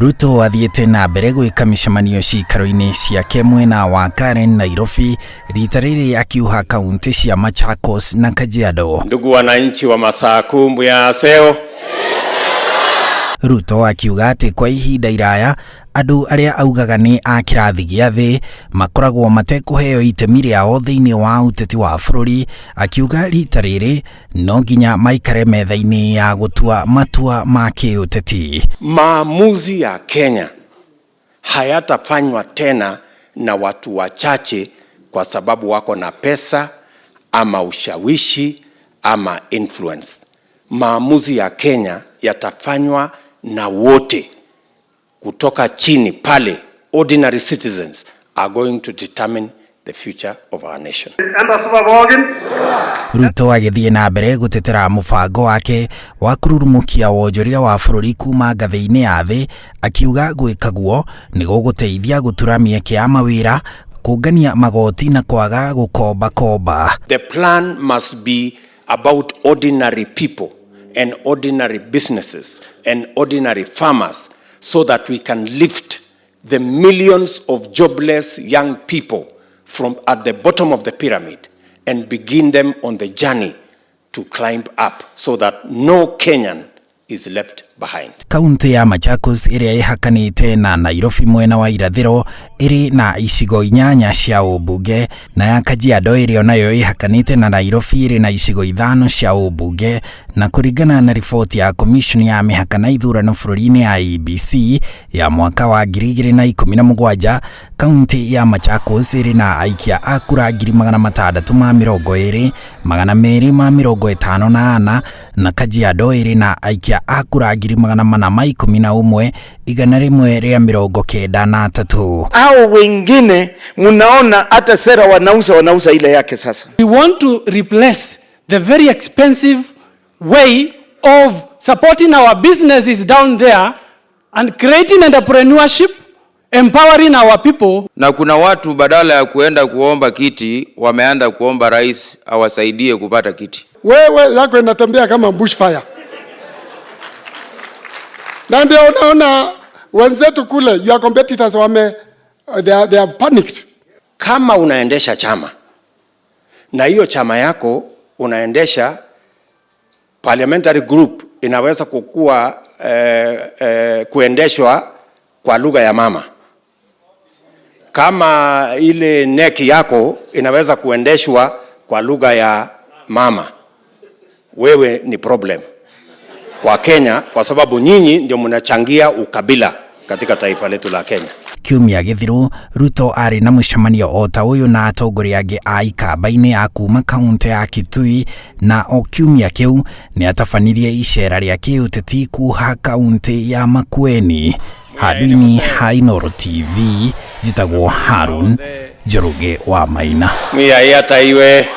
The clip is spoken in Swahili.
Ruto athiĩte na mbere gwĩka mĩcemanio cikaro-inĩ ciake mwena wa Karen, Nairobi, rita rĩrĩ akiuga kaunti cia Machakos na Kajiado. Ndugu wananchi wa Masakumbu ya Seo. Ruto akiuga atĩ kwa ihinda iraya andũ arĩa augaga nĩ a kĩrathi gĩa thĩ makoragwo matekũheo itemi rĩao thĩinĩ wa ũteti wa bũrũri, akiuga rita rĩrĩ no nginya maikare metha-inĩ ya gũtua matua ma kĩũteti. Maamuzi ya Kenya hayatafanywa tena na watu wachache kwa sababu wako na pesa ama ushawishi ama influence. Maamuzi ya Kenya yatafanywa na wote kutoka chini pale. Ordinary citizens are going to determine the future of our nation. Ruto agĩthiĩ na mbere gũtetera mũbango wake wa kũrurumũkia wonjoria wa bũrũri kuma ngathĩ-inĩ ya thĩ, akiuga gwĩka guo nĩ gũgũteithia gũtura mĩeke ya mawĩra, kũngania magoti na kwaga gũkomba. The plan must be about ordinary people and ordinary businesses and ordinary farmers, so that we can lift the millions of jobless young people from at the bottom of the pyramid and begin them on the journey to climb up, so that no Kenyan is left behind. Kaunti ya Machakos ĩrĩa ĩhakanĩte na Nairobi mwena wa irathĩro ĩrĩ na icigo 8 cia ũmbunge, na ya Kajiado ĩrĩa nayo ĩhakanĩte na Nairobi ĩrĩ na icigo 5 cia ũmbunge, na kũringana na riboti ya Commission ya mĩhaka na ithurano bũrũri-inĩ ya IEBC ya mwaka wa 2017, kaunti ya Machakos ĩrĩ na aikia a kura 620,254 na Kajiado ĩrĩ na aikia a kura 411,193. Hao wengine munaona hata sera wanauza ile yake sasa. We want to replace the very expensive way of supporting our businesses down there and creating entrepreneurship, empowering our people. Na kuna watu badala ya kuenda kuomba kiti wameanda kuomba rais awasaidie kupata kiti. Wewe yako inatembea kama bushfire. Na ndio unaona wenzetu kule, your competitors they have panicked. Kama unaendesha chama na hiyo chama yako unaendesha parliamentary group, inaweza kukua kuendeshwa kwa lugha ya mama. Kama ile neki yako inaweza kuendeshwa kwa lugha ya mama, wewe ni problem kwa Kenya, kwa sababu nyinyi ndio mnachangia ukabila katika taifa letu la Kenya. Kiumia gĩthiru Ruto arĩ na mũcemanio o ta ũyũ na atongoria angĩ a ikamba-inĩ ya kuma kaunti ya Kitui, na o kiumia kĩu nĩ atabanirie icera rĩa kĩũteti kuha kaunti ya Makueni. Handũ-inĩ ha Inooro TV, njĩtagwo Harun Njoroge wa Maina. Mia yata iwe.